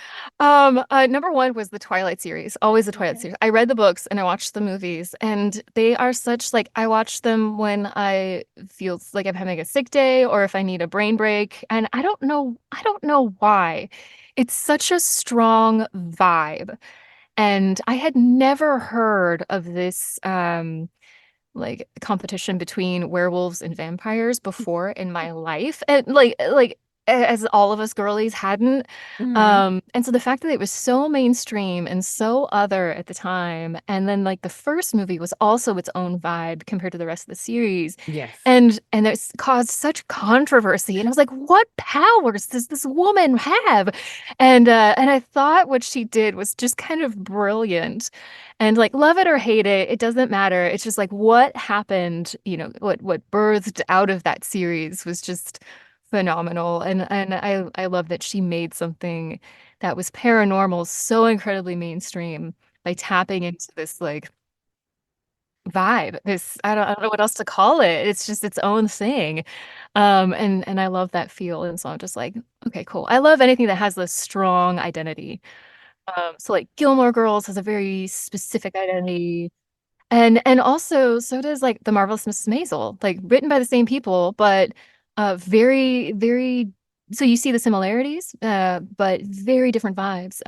Number one was the Twilight series, always the Twilight Okay. series. I read the books and I watched the movies, and they are such like I watch them when I feel like I'm having a sick day or if I need a brain break, and I don't know why. It's such a strong vibe, and I had never heard of this like competition between werewolves and vampires before in my life, and as all of us girlies hadn't. Mhm. And so the fact that it was so mainstream and so other at the time, and then like the first movie was also its own vibe compared to the rest of the series, Yes. and it's caused such controversy, and I was like, what powers does this woman have? And I thought what she did was just kind of brilliant. And like love it or hate it, it doesn't matter. It's just like what happened, what birthed out of that series was just phenomenal. And I love that she made something that was paranormal so incredibly mainstream by tapping into this like vibe. This I don't know what else to call it. It's just its own thing. And I love that feel. And so I'm just like, okay, cool. I love anything that has this strong identity. So like Gilmore Girls has a very specific identity. And also so does like The Marvelous Mrs. Maisel, like written by the same people, but very, very so you see the similarities, but very different vibes.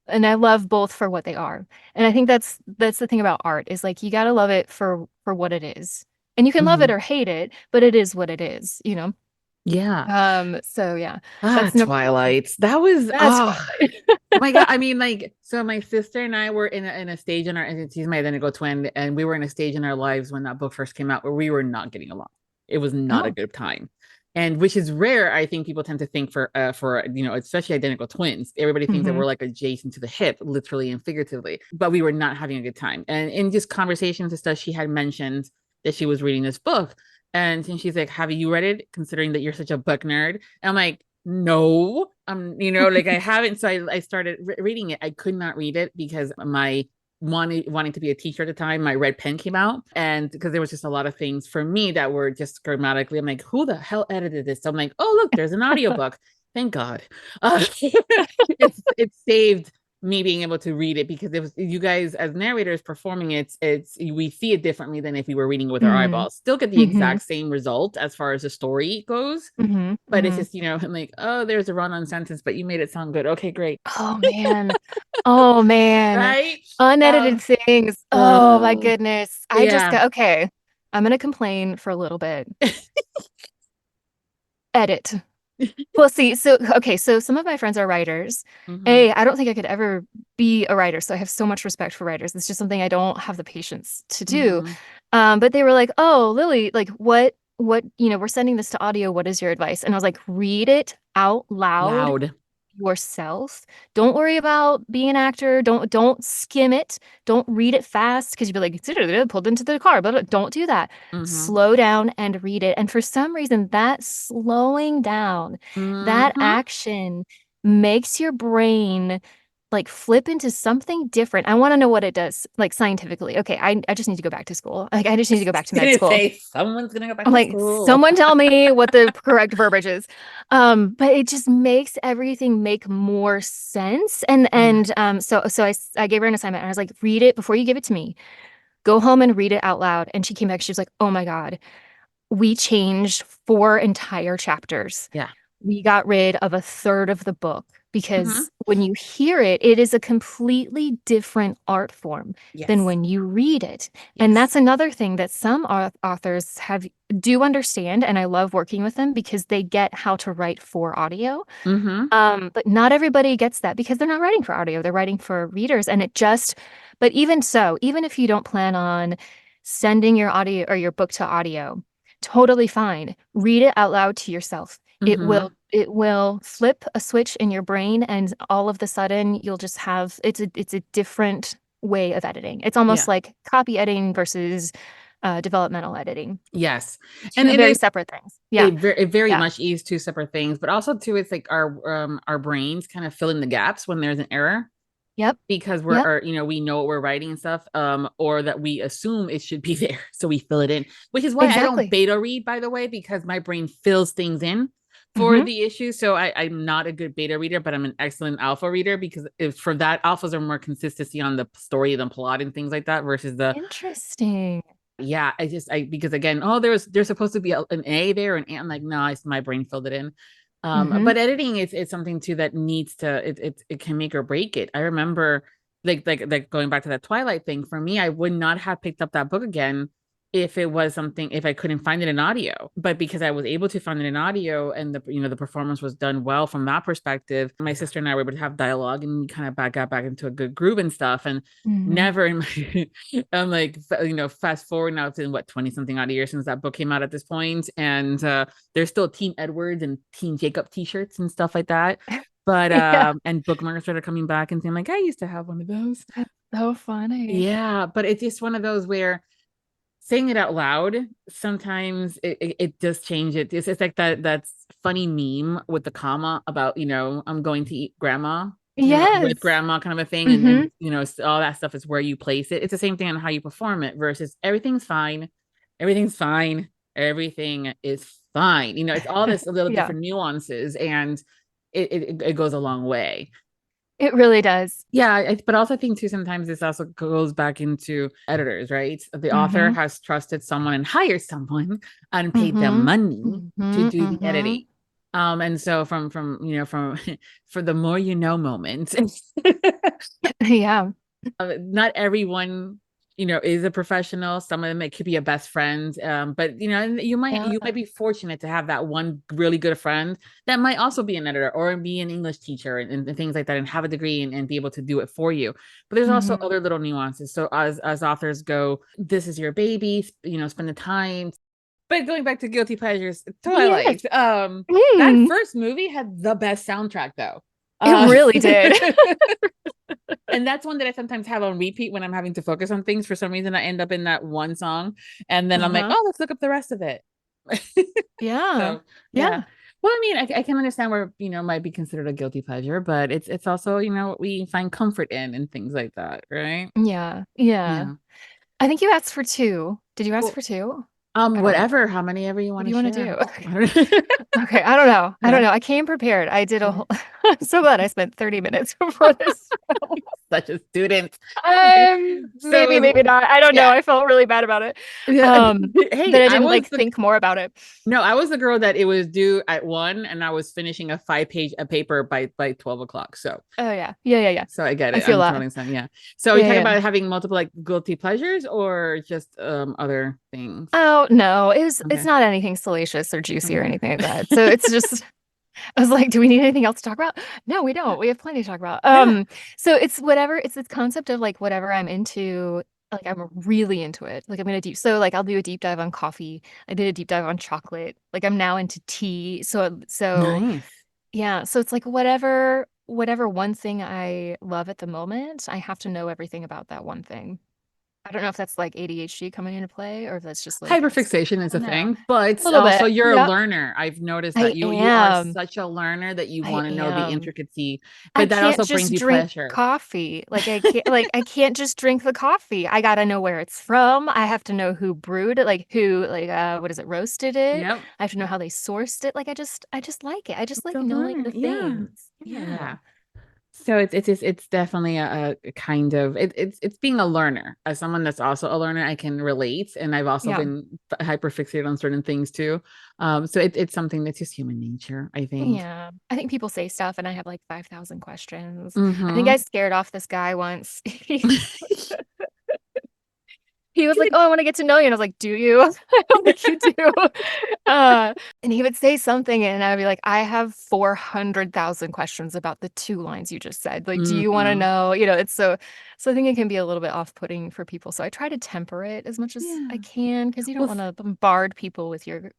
And I love both for what they are. And I think that's the thing about art is like you gotta love it for what it is. And you can love it Mhm. or hate it, but it is what it is, you know? Yeah. So yeah, Ah, that's number Twilight. That was that's oh Twilight. my God. I mean, like, so my sister and I were in a stage in our, and she's my identical twin, and we were in a stage in our lives when that book first came out where we were not getting along. It was not a Oh. good time. And which is rare, I think people tend to think for especially identical twins. Everybody thinks that Hmm. we're like adjacent to the hip, literally and figuratively. But we were not having a good time. And in just conversations and stuff, she had mentioned that she was reading this book. And she's like, have you read it? Considering that you're such a book nerd. And I'm like, no, like I haven't. So I started reading it. I could not read it because my wanting to be a teacher at the time, my red pen came out, and because there was just a lot of things for me that were just grammatically, I'm like, who the hell edited this? So I'm like, oh look, there's an audiobook. Thank God. It's saved me being able to read it because it was you guys as narrators performing it's we see it differently than if we were reading it with our Hmm. eyeballs. Still get the Hmm. exact same result as far as the story goes, Hmm. but it's Hmm. just, I'm like, oh, there's a run on sentence, but you made it sound good. Okay, great. Oh man. Oh man. Right? Unedited things. Oh my Oh, goodness. I just yeah. got okay. I'm gonna complain for a little bit. Edit. Well, see, so okay, so some of my friends are writers. Mhm. I don't think I could ever be a writer, so I have so much respect for writers. It's just something I don't have the patience to do. Mhm. But they were like, "Oh, Lily, like what, we're sending this to audio. What is your advice?" And I was like, "Read it out loud Loud. yourself. Don't worry about being an actor. Don't skim it. Don't read it fast because you'd be like, pulled into the car, but don't do that. Mhm. Slow down and read it. And for some reason, that slowing down, that Mhm. action makes your brain like flip into something different. I want to know what it does, like scientifically. Okay, I just need to go back to school. Like I just need to go back to med Gonna school. say someone's gonna go back I'm to like, school. someone tell me what the correct verbiage is. But it just makes everything make more sense. And Yeah. I gave her an assignment and I was like, read it before you give it to me. Go home and read it out loud. And she came back. She was like, oh my God, we changed 4 entire chapters. Yeah. We got rid of a third of the book Mhm. because when you hear it, it is a completely different art form than Yes. when you read it. And Yes. that's another thing that some authors have do understand, and I love working with them because they get how to write for audio. Mhm. But not everybody gets that because they're not writing for audio, they're writing for readers. But even so, even if you don't plan on sending your audio or your book to audio, totally fine. Read it out loud to yourself. Mhm. It will flip a switch in your brain, and all of the sudden you'll just have it's a different way of editing. It's almost Yeah. like copy editing versus developmental editing. Yes. And Two it very is separate things. Yeah. it very Yeah. much is two separate things, but also too, it's like our brains kind of fill in the gaps when there's an error Yep. because Yep. we know what we're writing and stuff, or that we assume it should be there, so we fill it in. Which is why I don't Exactly. beta read, by the way, because my brain fills things in for Hmm. the issue. So I'm not a good beta reader, but I'm an excellent alpha reader because if for that, alphas are more consistency on the story and plot and things like that versus the Interesting. yeah, I because again, oh, there's supposed to be an A there, and I'm like, no, it's my brain filled it in. Hmm. But editing is something too that needs to it can make or break it. I remember like going back to that Twilight thing. For me, I would not have picked up that book again if it was something if I couldn't find it in audio. But because I was able to find it in audio and the performance was done well from that perspective, my sister and I were able to have dialogue and kind of got back into a good groove and stuff. And Hmm. never in my I'm like fast forward now to what 20 something odd years since that book came out at this point, and there's still Team Edwards and Team Jacob t-shirts and stuff like that, but Yeah. and bookmarks that are coming back and saying like I used to have one of those. That's so funny. Yeah, but it's just one of those where saying it out loud sometimes it does change it. It's like that's funny meme with the comma about I'm going to eat grandma, with Yes. grandma kind of a thing, and Hmm. all that stuff is where you place it. It's the same thing on how you perform it versus everything's fine, everything's fine, everything is fine. It's all this little Yeah, different nuances, and it goes a long way. it really does. Yeah, but also I think too sometimes this also goes back into editors, right? The author Hmm. has trusted someone and hired someone and paid them Hmm. money to Hmm. do the Hmm. editing. And so from for the more you know moment, Yeah. not everyone is a professional. Some of them, it could be a best friend, but Yeah. you might be fortunate to have that one really good friend that might also be an editor or be an English teacher and things like that and have a degree and be able to do it for you. But there's also Hmm. other little nuances. So as authors go, this is your baby, spend the time. But going back to guilty pleasures, Yes. Twilight, that Mm, first movie had the best soundtrack though. it uh really did. And that's one that I sometimes have on repeat when I'm having to focus on things. For some reason, I end up in that one song, and then I'm like, Uh-huh. oh, let's look up the rest of it. Yeah. So yeah. Yeah. Well, I mean, I can understand where might be considered a guilty pleasure, but it's also what we find comfort in and things like that, right? Yeah. Yeah. Yeah. I think you asked for two. Did you ask Well, for two? I don't whatever, remember. how many ever you What want do to you want to share. do? I don't Okay, I don't know. I don't yeah. know. I came prepared. I did a Okay. whole I'm so glad I spent 30 minutes before this. Such a student. Maybe, maybe So not. I don't know. yeah. I felt really bad about it. Yeah. Hey, That I I didn't was like the think more about it. No, I was the girl that it was due at 1 and I was finishing a 5-page a paper by 12 o'clock. Oh yeah. Yeah, yeah, yeah. So I get I it. feel I'm that. totally understand. Yeah. So you Yeah, talking yeah. about having multiple like guilty pleasures or just other things? Oh no, it's Okay. not anything salacious or juicy or Okay. anything like that. So it's just I was like, do we need anything else to talk about? No, we don't. We have plenty to talk about. Yeah. So it's whatever, it's this concept of like whatever I'm into, like I'm really into it. Like I'm gonna do so like I'll do a deep dive on coffee. I did a deep dive on chocolate. Like I'm now into tea. So Nice. yeah, so it's like whatever one thing I love at the moment, I have to know everything about that one thing. I don't know if that's like ADHD coming into play or if that's just like Hyperfixation is I a don't know. thing, A but little also bit. you're a Yep. learner. I've noticed that I you are am. such a learner that you I want to know the am. intricacy, I but that can't also brings just you drink pleasure. coffee. I can't just drink the coffee. I gotta know where it's from. I have to know who brewed it, like who what is it, roasted it. Yep. I have to know how they sourced it. Like I just like it. I just It's like a knowing learner. the Yeah. things. Yeah. Yeah. So it's definitely a kind of it's being a learner. As someone that's also a learner, I can relate, and I've also Yeah. been hyper fixated on certain things too. So it's something that's just human nature, I think. Yeah. I think people say stuff and I have like 5,000 questions. I think Mm-hmm. I scared off this guy once. He was like, "Oh, I want to get to know you." And I was like, "Do you?" I don't think you do. And he would say something, and I'd be like, "I have 400,000 questions about the 2 lines you just said. Like, do you want to Mm-hmm. know?" It's so I think it can be a little bit off-putting for people. So I try to temper it as much as I Yeah. can because you don't Well, want to bombard people with your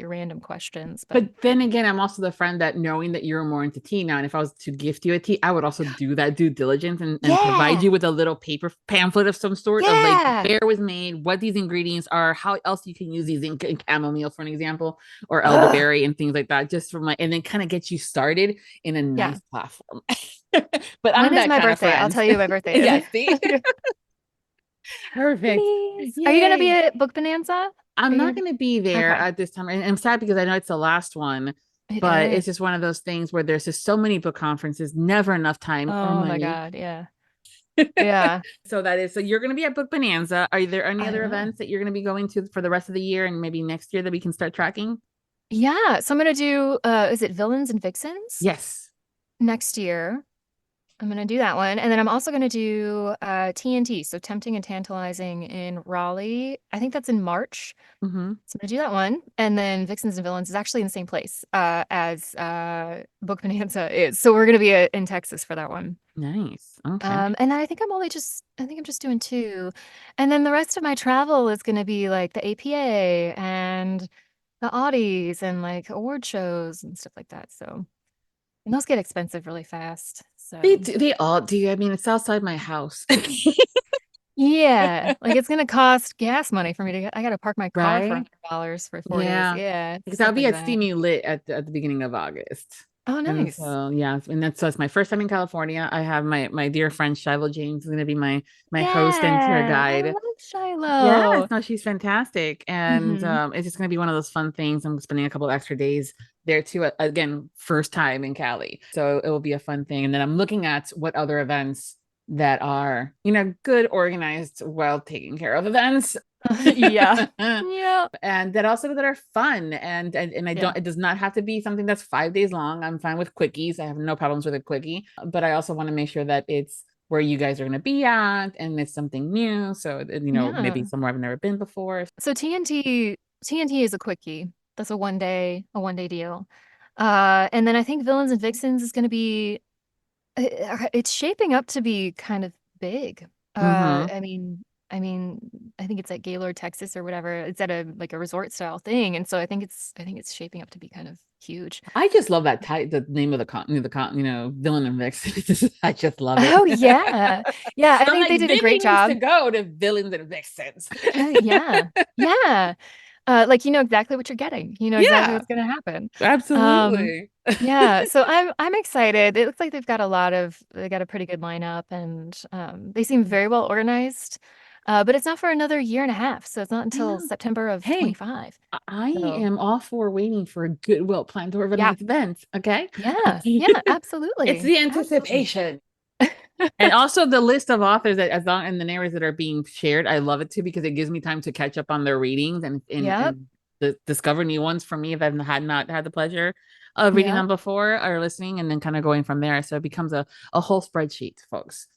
random questions. But but then again, I'm also the friend that knowing that you're more into tea now, and if I was to gift you a tea, I would also do that due diligence and provide yeah, you with a little paper pamphlet of some sort of like yeah. where it was made, what these ingredients are, how else you can use these in chamomile, for an example, or Ugh. elderberry and things like that, just from like, and then kind of get you started in a Yeah. nice platform. But When I'm is that my kind of birthday? I'll friend. tell you my birthday Yeah, is. see? Perfect. Please. Are you gonna be Yay. at Book Bonanza? I'm Are you not gonna going to be there Okay. at this time. And I'm sad because I know it's the last one, It but is. it's just one of those things where there's just so many book conferences, never enough time or Oh my money. God. Yeah. Yeah. So you're going to be at Book Bonanza. Are there any I other know. events that you're going to be going to for the rest of the year and maybe next year that we can start tracking? Yeah. So I'm gonna do is it Villains and Vixens Yes. next year? I'm gonna do that one. And then I'm also gonna do TNT, so Tempting and Tantalizing in Raleigh. I think that's in March. Mm-hmm. So I'm gonna do that one. And then Vixens and Villains is actually in the same place as Book Bonanza is. So we're gonna be in Texas for that one. Nice. Okay. And I think I'm just doing two. And then the rest of my travel is gonna be like the APA and the Audis and like award shows and stuff like that. So, and those get expensive really fast. They So, do, they all do. I mean, it's outside my house. yeah, like it's gonna cost gas money for me to I gotta park my car for Right? $100 for 4 days. Yeah. Yeah, Because I'll stuff be like at that. Steamy Lit at the beginning of August. Oh, And nice. so yeah, and that's my first time in California. I have my dear friend Shiloh James is gonna be my host and tour Yeah, I guide. love Yes, Shiloh. no, she's fantastic. And Hmm. it's just gonna be one of those fun things. I'm spending a couple extra days there too. Again, first time in Cali. So it will be a fun thing. And then I'm looking at what other events that are, good, organized, well taken care of events. Yeah. Yeah. And that are fun and I Yeah. don't, it does not have to be something that's 5 days long. I'm fine with quickies. I have no problems with a quickie, but I also want to make sure that it's where you guys are going to be at and it's something new, so maybe Yeah. somewhere I've never been before. So TNT is a quickie. That's a one day deal. And then I think Villains and Vixens is going to be it's shaping up to be kind of big. Uh, Mm-hmm. I mean, I mean, I think it's at Gaylord, Texas or whatever. It's at a resort style thing, and so I think it's shaping up to be kind of huge. I just love that the name of Villain and Vixen. I just love it. Oh yeah, yeah. I I'm think like, they did a Vivi great needs to job. go to Villains and Vixens. Yeah, yeah. Like you know exactly what you're getting. You know exactly Yeah, what's going to happen. Um, absolutely. yeah, so I'm excited. It looks like they got a pretty good lineup and they seem very well organized. But it's not for another year and a half, so it's not I until know. September of Hey, 25. I So, am all for waiting for a good, well planned, yeah. organized event. Okay. Yeah. Yeah, It's absolutely. the Absolutely. anticipation. And also the list of authors that as long and the narratives that are being shared. I love it too because it gives me time to catch up on their readings Yep. and discover new ones for me if I've not had the pleasure of reading Yep. them before or listening and then kind of going from there. So it becomes a whole spreadsheet, folks.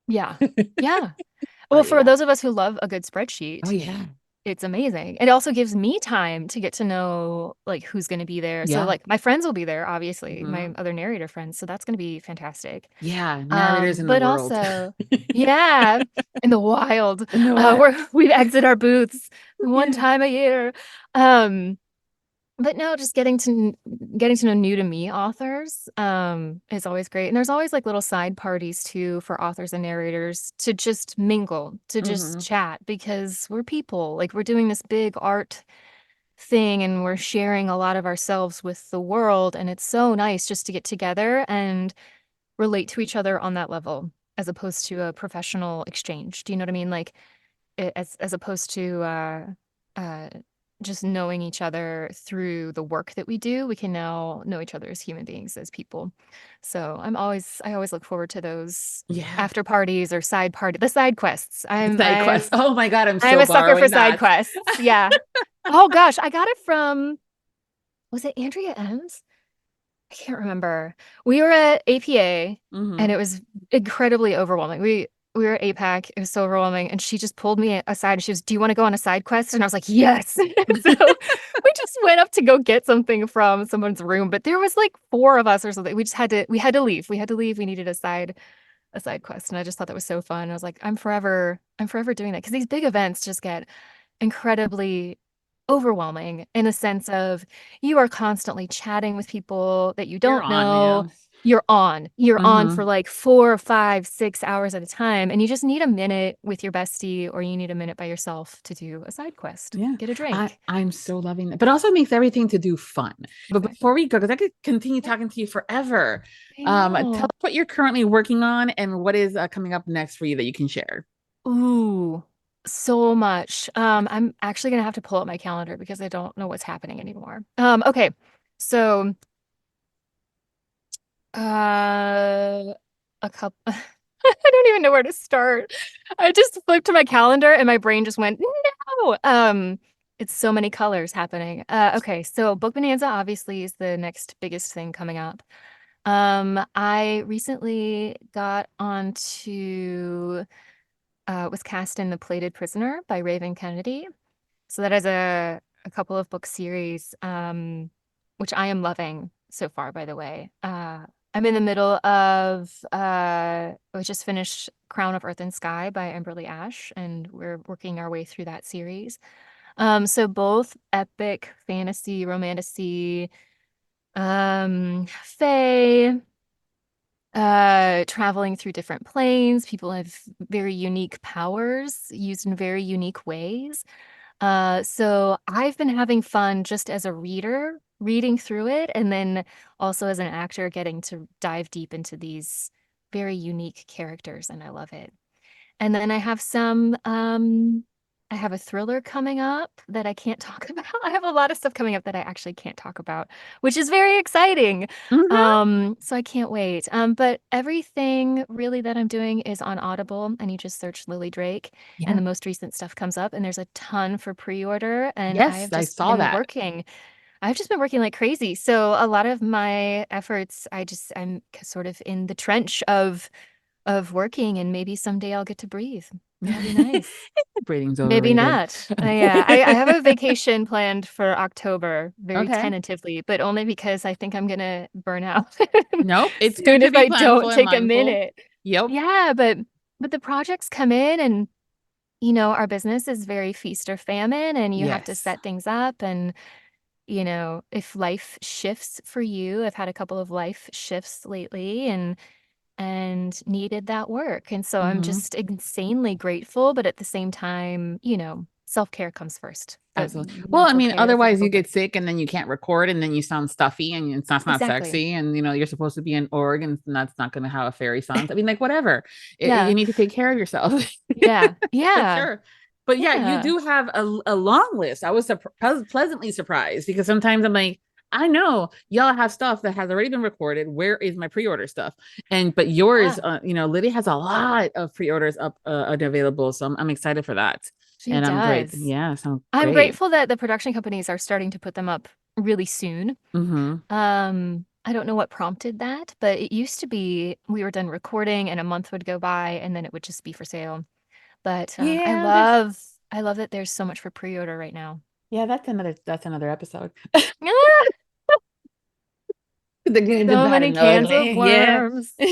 Yeah. Yeah. Well, But for yeah. those of us who love a good Oh spreadsheet, yeah. it's amazing. It also gives me time to get to know like who's going to be there. So Yeah. like my friends will be there, obviously, my Mhm. other narrator friends. So that's going to be fantastic. Yeah, narrators in the But world. also, yeah, in the wild, In the wild. we exit our booths one Yeah. time a year. Um, but no, just getting to know new to me authors is always great. And there's always like little side parties too for authors and narrators to just mingle, to just Mhm. chat because we're people. Like we're doing this big art thing and we're sharing a lot of ourselves with the world. And it's so nice just to get together and relate to each other on that level as opposed to a professional exchange. Do you know what I mean? Like as opposed to uh, just knowing each other through the work that we do, we can now know each other as human beings, as people. So I always look forward to those Yeah. after parties or the side quests. Side quest. Oh my God, I'm I'm so a sucker for borrowing side that. quests. Yeah. Oh gosh, I got it from, was it Andrea M's? I can't remember. We were at APA and Mhm. it was incredibly overwhelming. We were at APAC. It was so overwhelming. And she just pulled me aside and she was, "Do you want to go on a side quest?" And I was like, "Yes." So we just went up to go get something from someone's room, but there was like four of us or something. We had to leave. We had to leave. We needed a side quest. And I just thought that was so fun. I was like, I'm forever doing that. Because these big events just get incredibly overwhelming in a sense of you are constantly chatting with people that you You're don't on, know. yeah. You're on for Mhm. like 4, 5, 6 hours at a time. And you just need a minute with your bestie or you need a minute by yourself to do a side quest, Yeah. get a drink. I'm so loving that. But also makes everything to do fun. But Exactly. before we go, because I could continue Yeah, talking to you forever. I Tell know. us what you're currently working on and what is coming up next for you that you can share. Ooh, so much. I'm actually gonna have to pull up my calendar because I don't know what's happening anymore. Okay. So Uh, a couple. I don't even know where to start. I just flipped to my calendar and my brain just went, no. It's so many colors happening. Okay, so Book Bonanza obviously is the next biggest thing coming up. I recently got onto was cast in The Plated Prisoner by Raven Kennedy. So that is a couple of book series, which I am loving so far, by the way. I'm in the middle of we just finished Crown of Earth and Sky by Emberly Ash, and we're working our way through that series. So both epic fantasy, romantasy, fae, traveling through different planes. People have very unique powers used in very unique ways. So I've been having fun just as a reader, reading through it, and then also as an actor, getting to dive deep into these very unique characters, and I love it. And then I have a thriller coming up that I can't talk about. I have a lot of stuff coming up that I actually can't talk about, which is very exciting. Mhm. So I can't wait. But everything really that I'm doing is on Audible, and you just search Lilly Drake, and Yeah. the most recent stuff comes up, and there's a ton for pre-order, and Yes, I saw that. I've just been working like crazy. So a lot of my efforts, sort of in the trench of working, and maybe someday I'll get to breathe. That'll be nice. Breathing's Maybe overrated. not. Yeah, I have a vacation planned for October, very Okay. tentatively, but only because I think I'm gonna burn out Nope. It's good soon to if be I planful don't and take a mindful. minute. Yep. Yeah, but the projects come in and our business is very feast or famine and you have to Yes. set things up and if life shifts for you, I've had a couple of life shifts lately and needed that work. And so I'm Hmm. just insanely grateful, but at the same time, self-care comes first. The Absolutely. Well, I mental mean, care, the otherwise you physical get care. sick and then you can't record and then you sound stuffy and it's not Exactly. sexy and you're supposed to be in org and that's not going to have a fairy sound. I mean, like whatever. Yeah. You need to take care of yourself Yeah. for Yeah. sure. But yeah, you Yeah. do have a long list. I was pleasantly surprised because sometimes I'm like, I know y'all have stuff that has already been recorded. Where is my pre-order stuff? But yours, Yeah. Lydia has a lot of pre-orders up and available, so I'm excited for that. She And I'm great. does. Yeah, sounds I'm great. grateful that the production companies are starting to put them up really soon. Mm-hmm. I don't know what prompted that, but it used to be we were done recording and a month would go by and then it would just be for sale. But Yeah, there's I love that there's so much for pre-order right now. Yeah, that's another episode. So The bad many and cans of ugly. Yeah. worms. But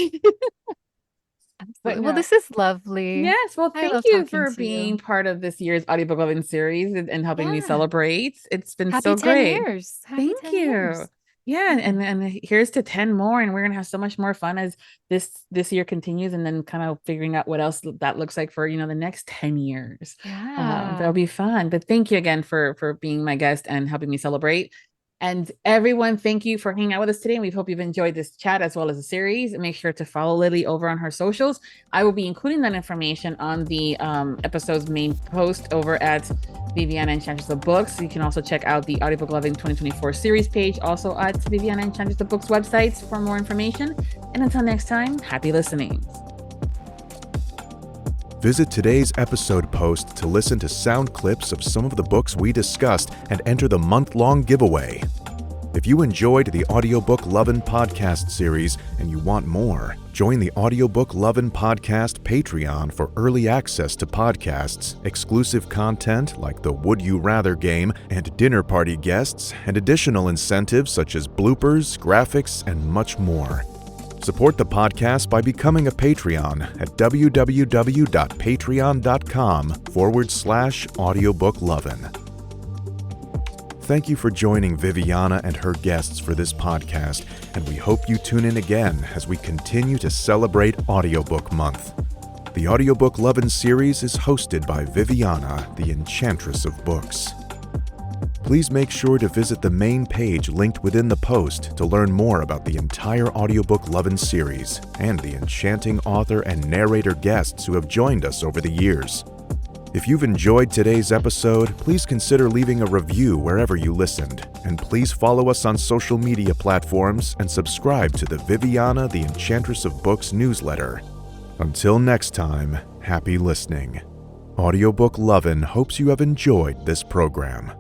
Absolutely. Well, no. this is lovely. Yes, well, I thank love you talking for to being you. part of this year's Audiobook Lovin Series and helping me Yeah. celebrate. It's been Happy so 10 great. years. Happy Thank 10 you. years. Yeah, Yeah. and here's to 10 more, and we're gonna have so much more fun as this year continues, and then kind of figuring out what else that looks like for the next 10 years. That'll Yeah. be fun. But thank you again for being my guest and helping me celebrate. And everyone, thank you for hanging out with us today. And we hope you've enjoyed this chat as well as the series. And make sure to follow Lilly over on her socials. I will be including that information on the episode's main post over at Viviana Enchantress of Books. You can also check out the Audiobook Lovin 2024 series page, also at Viviana Enchantress of Books websites for more information. And until next time, happy listening. Visit today's episode post to listen to sound clips of some of the books we discussed and enter the month-long giveaway. If you enjoyed the Audiobook Lovin podcast series and you want more, join the Audiobook Lovin podcast Patreon for early access to podcasts, exclusive content like the Would You Rather game and dinner party guests, and additional incentives such as bloopers, graphics, and much more. Support the podcast by becoming a Patreon at www.patreon.com/audiobooklovin. Thank you for joining Viviana and her guests for this podcast, and we hope you tune in again as we continue to celebrate Audiobook Month. The Audiobook Lovin Series is hosted by Viviana, the Enchantress of Books. Please make sure to visit the main page linked within the post to learn more about the entire Audiobook Lovin Series and the enchanting author and narrator guests who have joined us over the years. If you've enjoyed today's episode, please consider leaving a review wherever you listened, and please follow us on social media platforms and subscribe to the Viviana the Enchantress of Books newsletter. Until next time, happy listening. Audiobook Lovin hopes you have enjoyed this program.